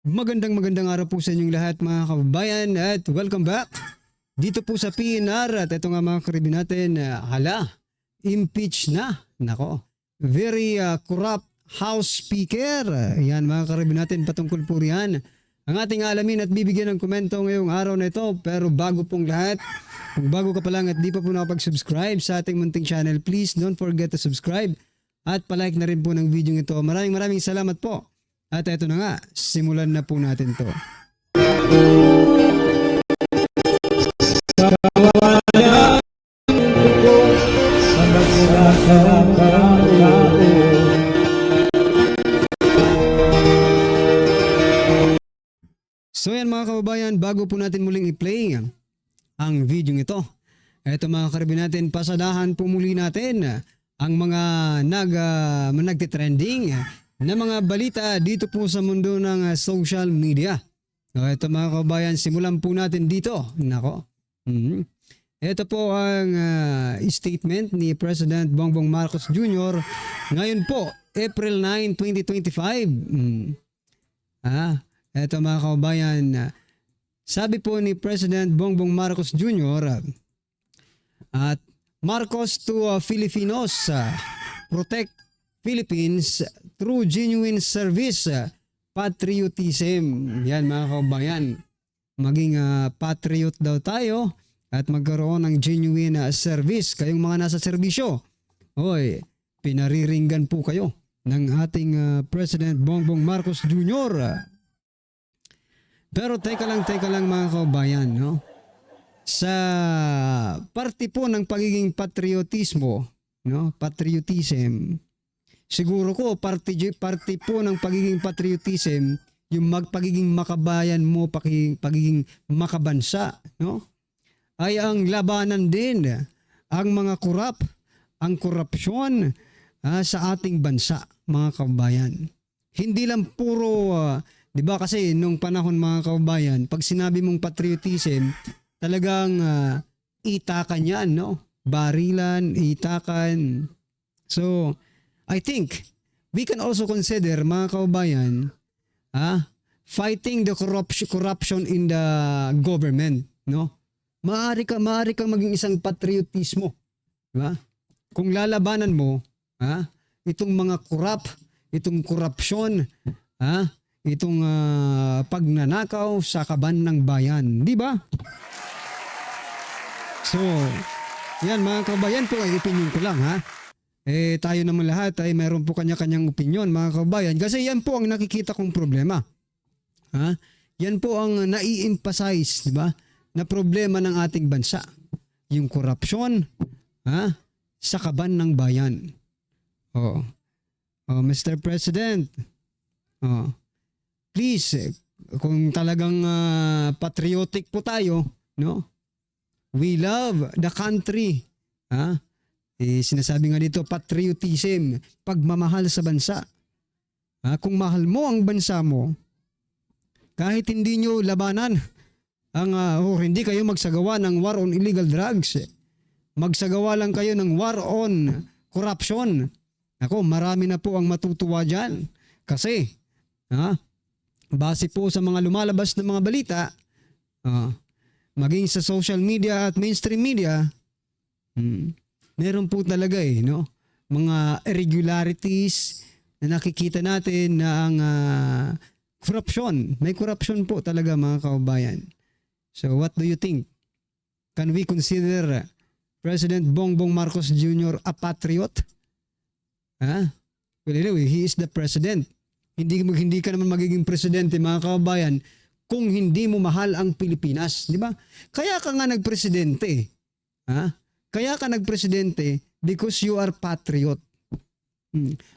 Magandang araw po sa inyong lahat mga kababayan at welcome back dito po sa PNR at ito nga mga karibin natin, impeach na. Nako, very corrupt House Speaker. Yan mga karibin natin, patungkol po riyan ang ating alamin at bibigyan ng komento ngayong araw na ito. Pero bago pong lahat, kung bago ka pa lang at di pa po nakapag-subscribe sa ating munting channel, please don't forget to subscribe at palike na rin po ng video ito. Maraming salamat po. At ito na nga, simulan na po natin to. So yan mga kababayan, bago po natin muling i-play ang video ito, ito mga karibin natin, pasadahan po muli natin ang mga nagtitrending na mga balita dito po sa mundo ng social media. So, ito mga kababayan, simulan po natin dito. Nako. Ito po ang statement ni President Bongbong Marcos Jr. Ngayon po, April 9, 2025. Ito mga kababayan, sabi po ni President Bongbong Marcos Jr. At Marcos to Filipinos, protect Philippines through genuine service, patriotism. Yan mga kababayan, maging patriot daw tayo at magkaroon ng genuine service. Kayong mga nasa serbisyo, hoy, pinariringgan po kayo ng ating President Bongbong Marcos Jr. Pero teka lang mga kababayan, no? Sa parte po ng pagiging patriotismo, no? Patriotism, siguro ko parte po ng pagiging patriotism yung pagiging makabayan mo, pagiging makabansa, no? Ay ang labanan din ang mga ang korupsyon sa ating bansa, mga kababayan. Hindi lang puro, di ba kasi nung panahon mga kababayan, pag sinabi mong patriotism, talagang itakan yan, no? Barilan, itakan. So, I think we can also consider mga kababayan, fighting the corruption in the government, no? Maaari kang maging isang patriotismo, di ba? Kung lalabanan mo, itong mga itong korupsyon, itong pagnanakaw sa kaban ng bayan, di ba? So, yan mga kababayan po, ay opinion ko lang tayo naman lahat ay mayroon po kanya-kanyang opinion mga kababayan. Kasi yan po ang nakikita kong problema. Yan po ang nai-emphasize, di ba? Na problema ng ating bansa. Yung korupsyon, sa kaban ng bayan. Mr. President, please, kung talagang patriotic po tayo, no? We love the country. Sinasabi nga dito, patriotism, pagmamahal sa bansa. Kung mahal mo ang bansa mo, kahit hindi nyo labanan, hindi kayo magsagawa ng war on illegal drugs, magsagawa lang kayo ng war on corruption. Ako, marami na po ang matutuwa dyan. Kasi, base po sa mga lumalabas na mga balita, maging sa social media at mainstream media, meron po talaga no? Mga irregularities na nakikita natin na ang corruption. May corruption po talaga mga kababayan. So what do you think? Can we consider President Bongbong Marcos Jr. a patriot? Well, anyway, he is the president. Hindi ka naman magiging presidente mga kababayan kung hindi mo mahal ang Pilipinas, di ba? Kaya ka nga nagpresidente. Kaya ka nagpresidente because you are patriot.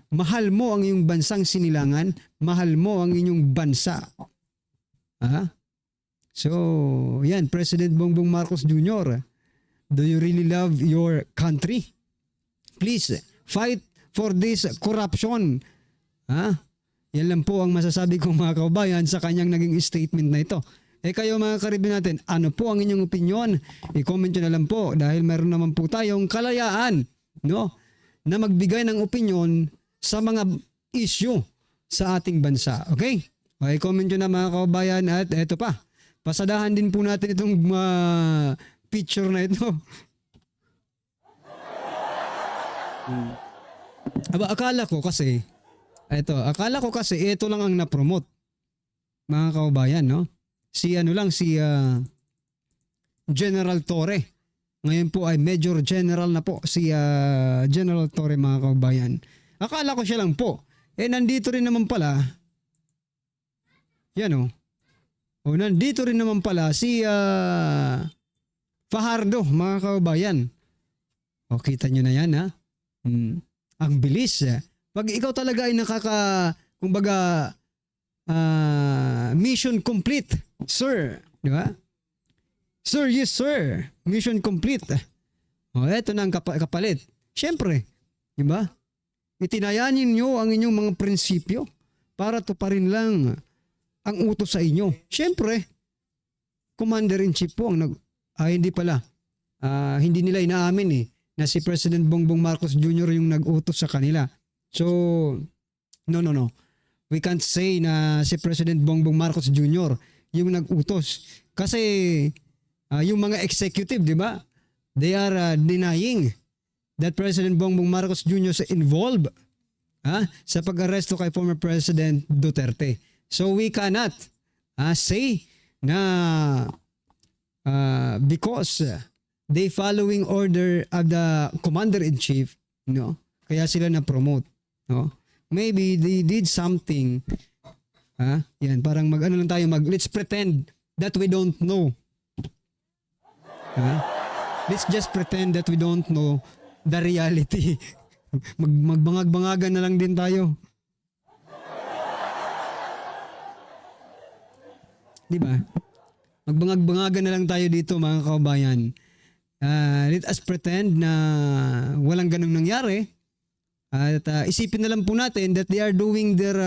Mahal mo ang iyong bansang sinilangan, mahal mo ang inyong bansa. So, yan, President Bongbong Marcos Jr., do you really love your country? Please, fight for this corruption. Yan lang po ang masasabi kong mga kababayan sa kanyang naging statement na ito. Kayo mga karibin natin, ano po ang inyong opinion? I-comment nyo na lang po dahil meron naman po tayong kalayaan, no? Na magbigay ng opinion sa mga issue sa ating bansa. Okay? Comment nyo na mga kababayan at eto pa. Pasadahan din po natin itong picture na ito. Akala ko kasi ito lang ang na-promote mga kababayan, no? Si General Torre. Ngayon po ay Major General na po si General Torre mga kababayan. Akala ko siya lang po. Nandito rin naman pala. Yan nandito rin naman pala si Fajardo mga kababayan. Kita nyo na yan ha. Ang bilis. Pag ikaw talaga ay mission complete, sir. Di ba? Sir, yes sir. Mission complete. Eto na ang kapalit. Siyempre, di ba? Itinayanin nyo ang inyong mga prinsipyo para tuparin lang ang utos sa inyo. Siyempre, Commander-in-Chief po ang hindi nila inaamin na si President Bongbong Marcos Jr. yung nag-utos sa kanila. So, no. We can't say na si President Bongbong Marcos Jr. yung nag-utos. Kasi yung mga executive, di ba? They are denying that President Bongbong Marcos Jr. is involved sa pag-aresto kay former President Duterte. So we cannot say na because they following order of the Commander-in-Chief, kaya sila na-promote. Maybe they did something. Yan, parang let's pretend that we don't know. Let's just pretend that we don't know the reality. Magbangag-bangagan na lang din tayo. Di ba? Magbangag-bangagan na lang tayo dito mga kababayan. Let us pretend na walang ganung nangyari. At isipin na lang po natin that they are doing their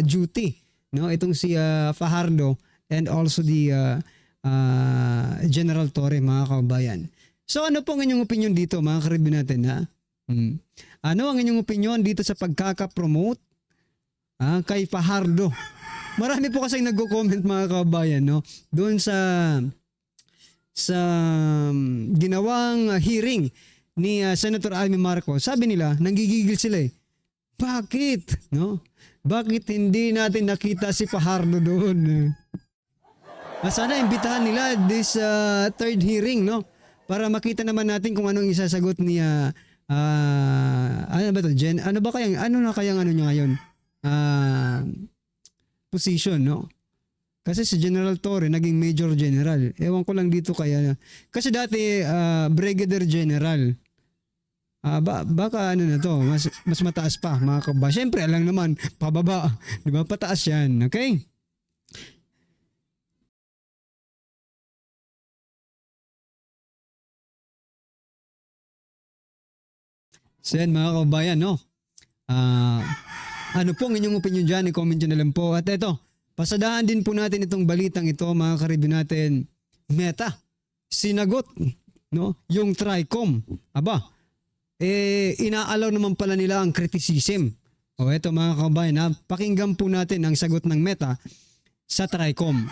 duty. Itong si Fajardo and also the General Torre mga kababayan. So ano po ang inyong opinion dito mga karibin natin ha? Ano ang inyong opinion dito sa pagkaka-promote kay Fajardo? Marami po kasi nagko-comment mga kababayan doon sa ginawang hearing ni Senator Amy Marcos. Sabi nila, nanggigigil sila Bakit? Bakit hindi natin nakita si Fajardo doon? Sana imbitahan nila this third hearing para makita naman natin kung anong isasagot ni ano ba to? Ano na kayang niya ngayon? Position, Kasi si General Torre naging Major General. Ewan ko lang dito kaya. Kasi dati Brigadier General. Baka na to, mas mataas pa mga kababayan. Siyempre, alam naman, pababa. Di ba? Pataas yan. Okay? So yan mga kababayan, ano po ang inyong opinion dyan? I-comment nyo na lang po. At eto, pasadahan din po natin itong balitang ito mga karibin natin. Meta, sinagot yung TRICOM. Inaalaw naman pala nila ang criticism. Eto mga kababayan, pakinggan po natin ang sagot ng Meta sa TRICOM.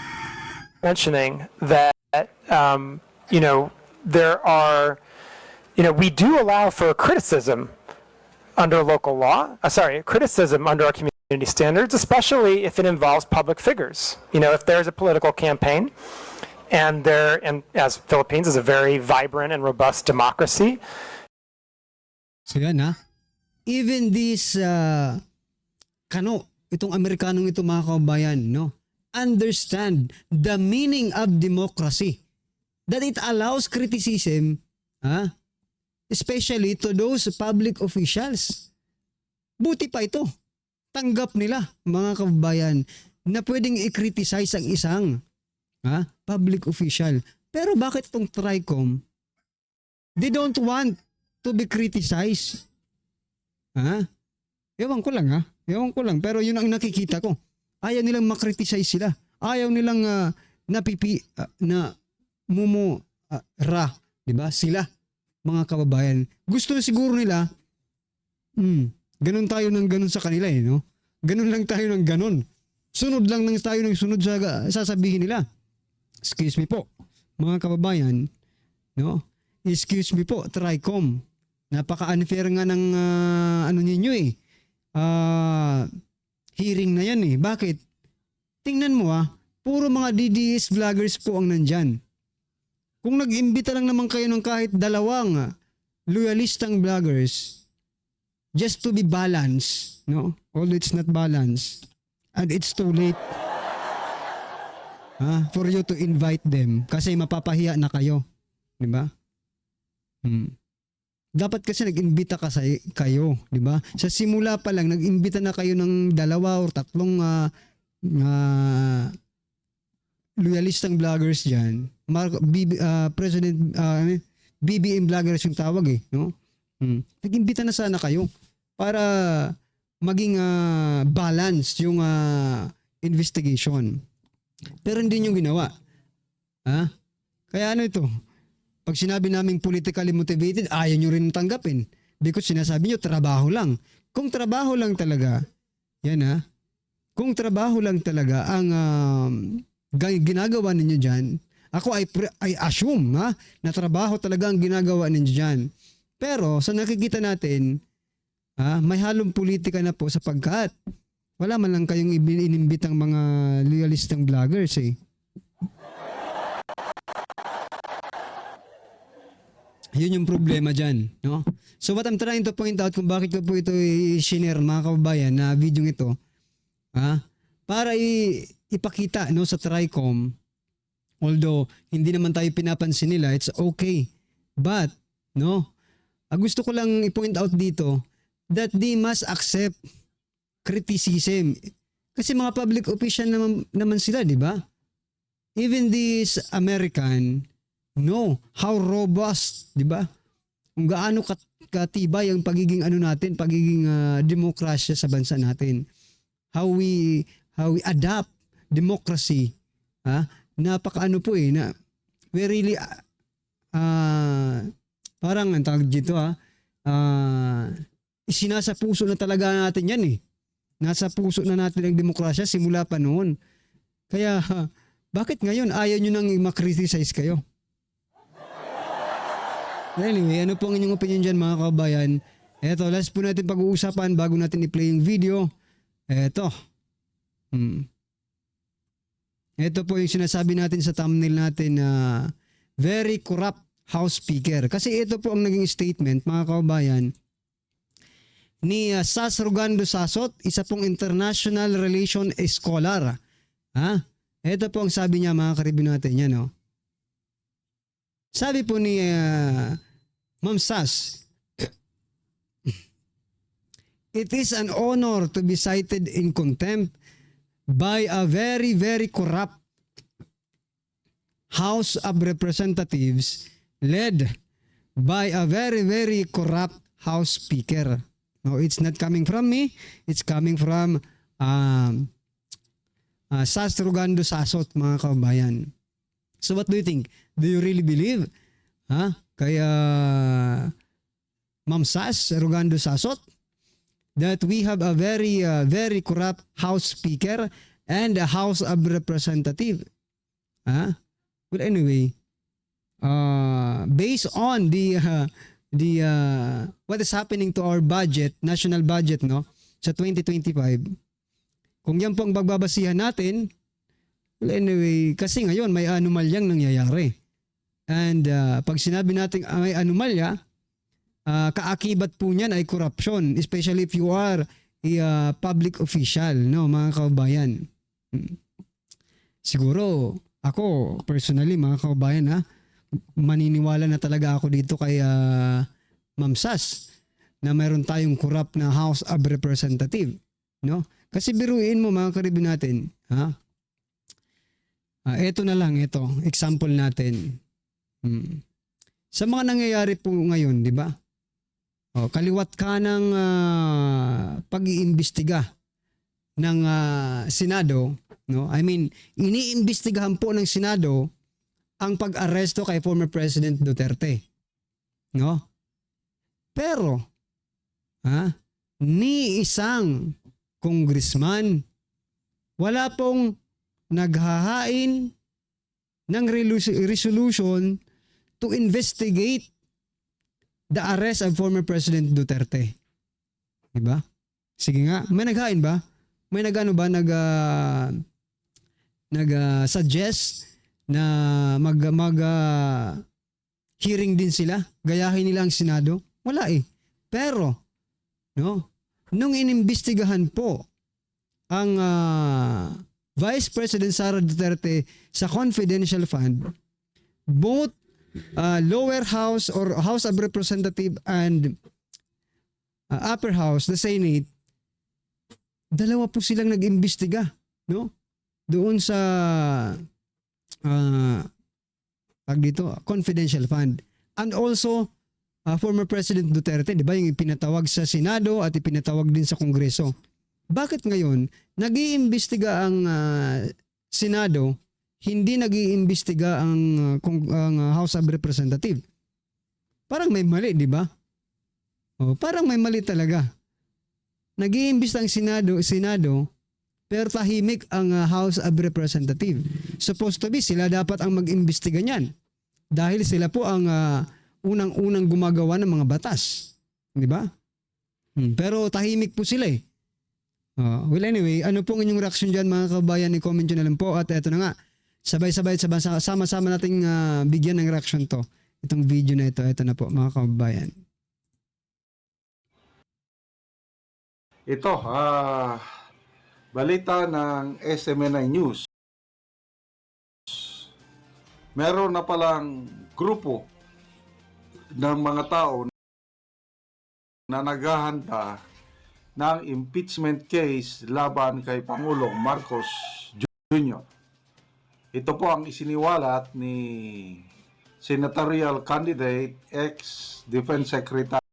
Mentioning that, there are, we do allow for criticism under local law, criticism under our community standards, especially if it involves public figures. If there's a political campaign and as Philippines is a very vibrant and robust democracy. So yan even this itong Amerikanong ito mga kababayan, understand the meaning of democracy, that it allows criticism, especially to those public officials. Buti pa ito, tanggap nila mga kababayan na pwedeng i-criticize ang isang public official. Pero bakit itong TRICOM, they don't want to be criticized? Ewan ko lang, pero yun ang nakikita ko. Ayaw nilang makriticize sila. Ayaw nilang diba? Sila, mga kababayan. Gusto siguro nila, ganun tayo ng ganun sa kanila Ganun lang tayo ng ganun. Sunod lang tayo ng sunod sa sasabihin nila. Excuse me po, mga kababayan, no? Excuse me po, TRICOM. Napaka-unfair nga ng ano ninyo eh. Hearing na yan eh. Bakit? Tingnan mo puro mga DDS vloggers po ang nandyan. Kung nag-imbita lang naman kayo ng kahit dalawang loyalistang vloggers just to be balanced, no? Although it's not balanced and it's too late for you to invite them kasi mapapahiya na kayo. Di ba? Dapat kasi nag-imbita kayo, di ba? Sa simula pa lang, nag-imbita na kayo ng 2 or 3 loyalistang vloggers dyan. President BBM vloggers yung tawag eh, no? Nag-imbita na sana kayo para maging balance yung investigation. Pero hindi nyo ginawa. Kaya ano ito? Pag sinabi naming politically motivated, ayaw nyo rin tanggapin. Because sinasabi nyo, trabaho lang. Kung trabaho lang talaga, yan kung trabaho lang talaga ang ginagawa ninyo dyan, ako I assume na trabaho talaga ang ginagawa ninyo dyan. Pero sa nakikita natin, may halong politika na po sapagkat wala man lang kayong inimbitang mga loyalistang vloggers eh. Yun yung problema dyan, no? So what I'm trying to point out kung bakit ko po ito i-share mga kababayan na video ito, para ipakita no sa TRICOM, although hindi naman tayo pinapansin nila, it's okay. But no, gusto ko lang i-point out dito that they must accept criticism. Kasi mga public official naman sila, di ba? Even this American know how robust, di ba? Kung gaano katibay ang pagiging natin, pagiging demokrasya sa bansa natin. How we adapt democracy. Napakaano po na we really parang ang tawag dito isinasa puso na talaga natin yan eh. Nasa puso na natin ang demokrasya simula pa noon. Kaya bakit ngayon ayaw nyo nang makriticize kayo? Anyway, ano po ang inyong opinion dyan mga kababayan? Eto, last po natin pag-uusapan bago natin i-play yung video. Eto. Ito po yung sinasabi natin sa thumbnail natin na very corrupt House Speaker. Kasi ito po ang naging statement mga kababayan ni Sas Rogando Sasot, isa pong international relation scholar. Ito po ang sabi niya mga karibin natin yan. Sabi po ni Ma'am Sas, it is an honor to be cited in contempt by a very, very corrupt House of Representatives led by a very, very corrupt House Speaker. No, it's not coming from me. It's coming from Sas Rogando Sasot, mga kababayan. So what do you think? Do you really believe? Kaya Ma'am Sas Rogando Sasot that we have a very, very corrupt House Speaker and a House of Representative. Well, anyway, based on the what is happening to our budget, national budget, no, sa 2025, kung yan po ang pagbabasihan natin, well, anyway, kasi ngayon may anomalyang nangyayari. And pag sinabi natin may anomalya, kaakibat po niyan ay corruption, especially if you are a public official, no, mga kababayan. Siguro, ako, personally, mga kababayan, maniniwala na talaga ako dito kay Ma'am Sas na mayroon tayong corrupt na House of Representative, no? Kasi biruin mo mga karibin natin, ito na lang, ito, example natin. Sa mga nangyayari po ngayon, di ba? Kaliwat ka ng pag-iimbestiga ng Senado, no? I mean, iniimbestigahan po ng Senado ang pag-aresto kay former President Duterte. No? Pero, ni isang congressman wala pong naghahain ng resolution to investigate the arrest of former President Duterte. Diba? Sige nga, may naghain ba? May suggest na hearing din sila? Gayahin nila ang Senado? Wala eh. Pero, no, nung inimbestigahan po ang Vice President Sara Duterte sa confidential fund, both lower house or House of Representative and upper house, the Senate, dalawa po silang nag-imbestiga, no? Doon sa confidential fund. And also former President Duterte, 'di ba, yung ipinatawag sa Senado at ipinatawag din sa Kongreso. Bakit ngayon nag-iimbestiga ang Senado, hindi nag-iimbestiga ang House of Representative? Parang may mali, 'di ba? Parang may mali talaga. Nag-iimbestiga ang Senado, pero tahimik ang House of Representative. Supposed to be sila dapat ang mag-imbestiga niyan. Dahil sila po ang unang-unang gumagawa ng mga batas. Di ba? Pero tahimik po sila eh. Well anyway, ano pong inyong reaction dyan mga kabayan? I-comment nyo na lang po. At eto na nga, sabay-sabay, sama-sama nating bigyan ng reaction to. Itong video na ito, eto na po mga kabayan. Ito, balita ng SMNI News. Meron na palang grupo ng mga tao na naghahanda ng impeachment case laban kay Pangulong Marcos Jr. Ito po ang isiniwalat ni senatorial candidate ex-Defense Secretary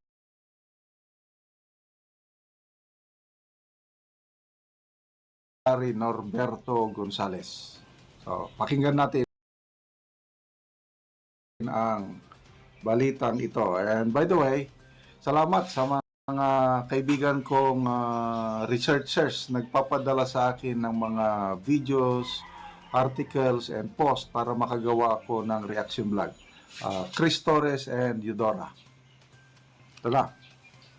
Norberto Gonzales. So, pakinggan natin ang balitang ito. And by the way, salamat sa mga kaibigan kong researchers nagpapadala sa akin ng mga videos, articles, and posts para makagawa ako ng reaction vlog. Chris Torres and Eudora. Ito na.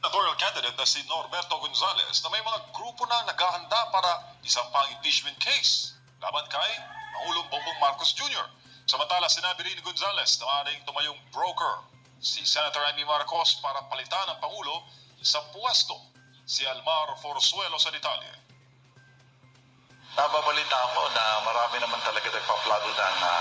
Senatorial candidate na si Norberto Gonzales na may mga grupo na naghahanda para isang pang impeachment case laban kay Pangulong Bongbong Marcos Jr. Samantala, sinabi rin ni Gonzales na maaaring tumayong broker si Senator Amy Marcos para palitan ang Pangulo sa puwesto, si Almar Forzuelo sa detalye. Nababalita ako na marami naman talaga nagpaplano na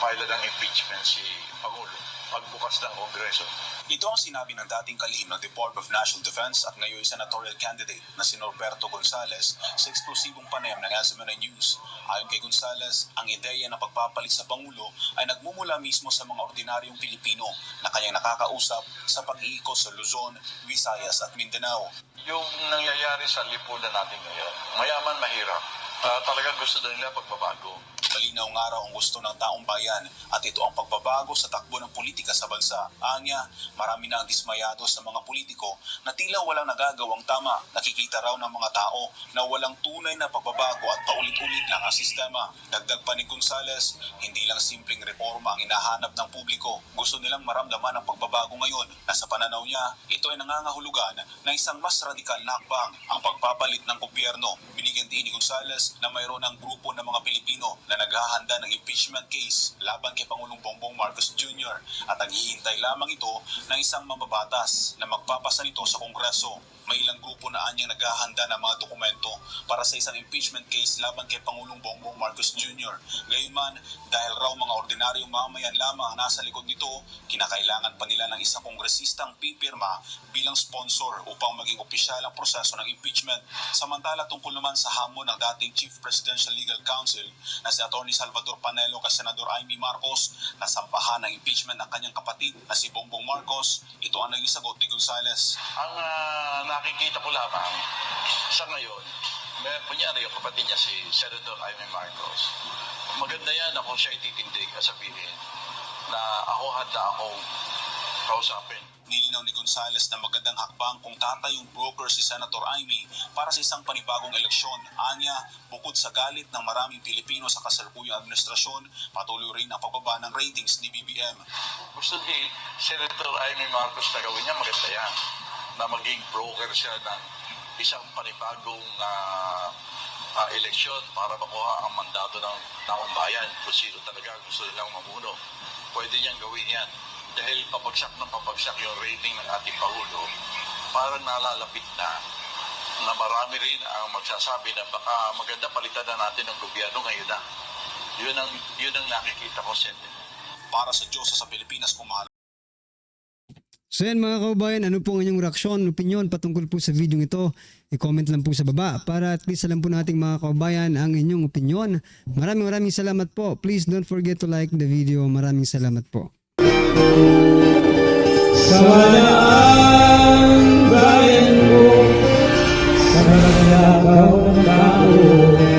file ng impeachment si Pangulo pagbukas ng Kongreso. Ito ang sinabi ng dating kalihim ng Department of National Defense at ngayon senatorial candidate na si Norberto Gonzales sa eksklusibong panayam ng SMNI News. Ayon kay Gonzales, ang ideya ng pagpapalit sa Pangulo ay nagmumula mismo sa mga ordinaryong Pilipino na kanyang nakakausap sa pag-iikot sa Luzon, Visayas at Mindanao. Yung nangyayari sa lipunan natin ngayon, mayaman, mahirap. Talagang gusto nila pagbabago. Malinaw nga raw ang gusto ng taong bayan at ito ang pagbabago sa takbo ng politika sa bansa. Anya, marami na ang dismayado sa mga politiko na tila walang nagagawang tama. Nakikita raw ng mga tao na walang tunay na pagbabago at paulit-ulit lang ang sistema. Dagdag pa ni Gonzales, hindi lang simpleng reforma ang hinahanap ng publiko. Gusto nilang maramdaman ang pagbabago ngayon na sa pananaw niya, ito ay nangangahulugan ng isang mas radikal na hakbang, ang pagpapalit ng gobyerno. Binigyan din ni Gonzales na mayroon ng grupo ng mga Pilipino na naghahanda ng impeachment case laban kay Pangulong Bongbong Marcos Jr. at naghihintay lamang ito ng isang mambabatas na magpapasa nito sa Kongreso. May ilang grupo na anyang naghahanda ng mga dokumento para sa isang impeachment case laban kay Pangulong Bongbong Marcos Jr. Gayunman, dahil raw mga ordinaryong mamayan lamang ang nasa likod nito, kinakailangan pa nila ng isang kongresistang pipirma bilang sponsor upang maging opisyal ang proseso ng impeachment. Samantala, tungkol naman sa hamon ng dating Chief Presidential Legal Counsel na si Atty. Salvador Panelo kay Senador Amy Marcos na sampahan ng impeachment ng kanyang kapatid na si Bongbong Marcos, ito ang naging sagot ni Gonzales. Ang nakikita ko lamang sa ngayon, kunyari yung kapatid niya si Senator Amy Marcos, maganda yan na kung siya ititindig at sabihin na ako handa akong kausapin. Nilinaw ni Gonzales na magandang hakbang kung tatayong broker si Senator Amy para sa isang panibagong eleksyon. Anya, bukod sa galit ng maraming Pilipino sa kasalukuyang administrasyon, patuloy rin ang pagbaba ng ratings ni BBM. Gusto ni Senator Amy Marcos na gawin niya, maganda yan. Na maging broker siya ng isang panibagong eleksyon para makuha ang mandato ng taong bayan kung sino talaga gusto nilang mamuno. Pwede niyang gawin yan. Dahil pabagsak yung rating ng ating Pangulo, parang nalalapit na marami rin ang magsasabi na baka maganda palitan na natin ng gobyerno ngayon na. Yun ang nakikita ko, Senator. Para sa Diyos sa Pilipinas, kumahal. So yan mga kaubayan, ano po ang inyong reaksyon, opinion patungkol po sa video ito? I-comment lang po sa baba para at least alam po nating mga kaubayan ang inyong opinion. Maraming salamat po. Please don't forget to like the video. Maraming salamat po. Kawalaan bayan mo sa mga ng tao.